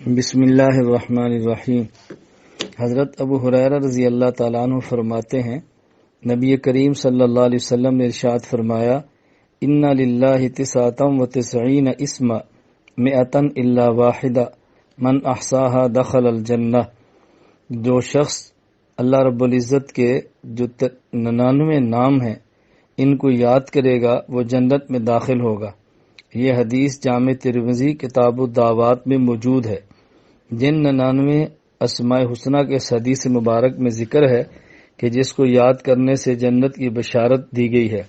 بسم اللہ الرحمن الرحیم۔ حضرت ابو ہریرہ رضی اللہ تعالیٰ عنہ فرماتے ہیں، نبی کریم صلی اللہ علیہ وسلم نے ارشاد فرمایا، ان للہ تسعۃ و تسعین اسما مئۃ الا واحدہ من احصاها دخل الجنہ۔ جو شخص اللہ رب العزت کے جو 99 نام ہیں ان کو یاد کرے گا وہ جنت میں داخل ہوگا۔ یہ حدیث جامع ترمذی کتاب الدعوات میں موجود ہے۔ جن 99 اسماء حسنہ کے اس حدیث مبارک میں ذکر ہے کہ جس کو یاد کرنے سے جنت کی بشارت دی گئی ہے،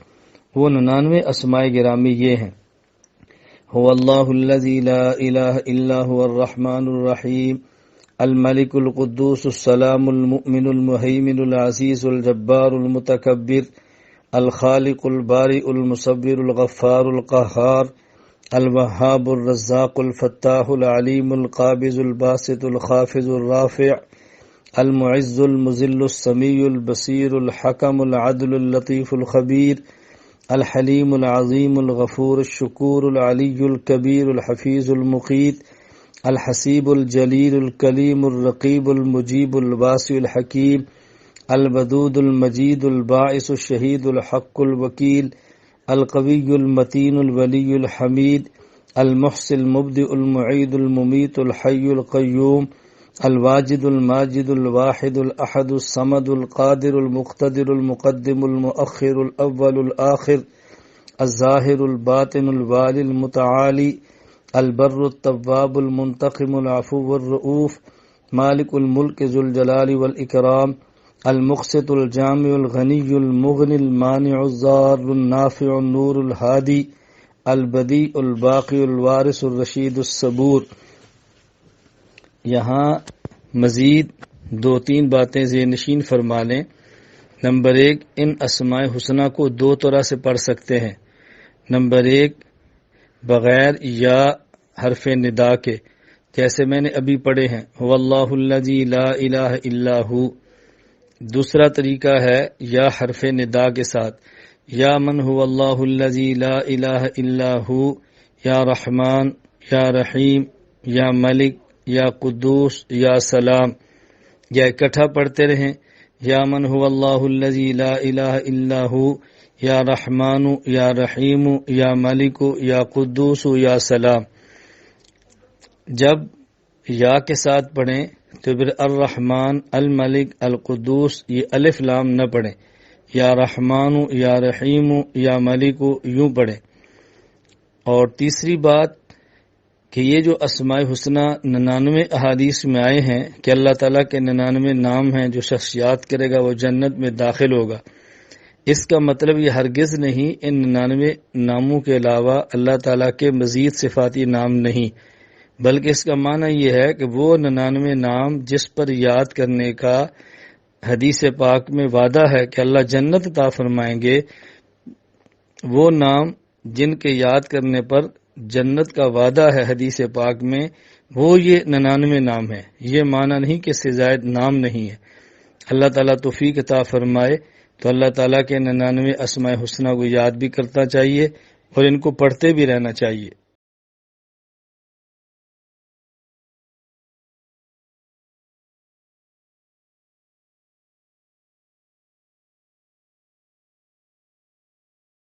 وہ 99 اسماء گرامی یہ ہیں: هو اللہ الذی لا الہ الا هو الرحمن الرحیم، الملک القدوس السلام المؤمن المہیمن العزیز الجبار المتکبر، الخالق البارئ المصور الغفار القہار، الوهاب الرزاق الفتاح العلیم القابض الباسط الخافض الرافع، المعز المذل السمیع البصیر الحکم العدل اللطیف الخبیر، الحلیم العظیم الغفور الشکور العلی الکبیر الحفیظ المقیت، الحسیب الجلیل الکلیم الرقیب المجیب الواسع الحکیم، الودود المجید الباعث الشہید الحق الوکیل، القوی المتین الولی الحمید، المحصی المبدئ المعید الممیت الحی القیوم، الواجد الماجد الواحد الاحد الصمد القادر المقتدر المقدم المؤخر الاول الآخر، الظاہر الباطن الوالی المتعالی، البر التواب المنتقم العفو الرؤوف، مالک الملک ذو الجلال والاکرام، المقسط الجامع الغنی المغنی المانع الضار النافع النور الہادی، البدیع الباقی الوارث الرشید الصبور۔ یہاں مزید 2-3 باتیں ذہن نشین فرما لیں۔ نمبر 1، ان اسماء حسنہ کو 2 طرح سے پڑھ سکتے ہیں۔ نمبر 1، بغیر یا حرف ندا کے، جیسے میں نے ابھی پڑھے ہیں، هو اللہ الذی لا الہ الا هو۔ دوسرا طریقہ ہے یا حرف ندا کے ساتھ، یا من هو اللہ الذی لا الہ الا هو، یا رحمان، یا رحیم، یا ملک، یا قدوس، یا سلام، یا اکٹھا پڑھتے رہیں، یا من هو اللہ الذی لا الہ الا هو، یا رحمان، یا رحیم، یا ملک، یا قدوس، یا سلام۔ جب یا کے ساتھ پڑھیں تو پھر الرحمن، الملک، القدوس یہ الف لام نہ پڑھیں، یا رحمان، یا رحیم، یا ملک یوں پڑھیں۔ اور تیسری بات کہ یہ جو اسماء حسنہ 99 احادیث میں آئے ہیں کہ اللہ تعالیٰ کے 99 نام ہیں، جو شخص یاد کرے گا وہ جنت میں داخل ہوگا، اس کا مطلب یہ ہرگز نہیں ان 99 ناموں کے علاوہ اللہ تعالیٰ کے مزید صفاتی نام نہیں، بلکہ اس کا معنی یہ ہے کہ وہ 99 نام جس پر یاد کرنے کا حدیث پاک میں وعدہ ہے کہ اللہ جنت عطا فرمائیں گے، وہ نام جن کے یاد کرنے پر جنت کا وعدہ ہے حدیث پاک میں، وہ یہ 99 نام ہے۔ یہ معنی نہیں کہ اس سے زائد نام نہیں ہے۔ اللہ تعالیٰ توفیق عطا فرمائے تو اللہ تعالیٰ کے 99 اسماء حسنہ کو یاد بھی کرنا چاہیے اور ان کو پڑھتے بھی رہنا چاہیے۔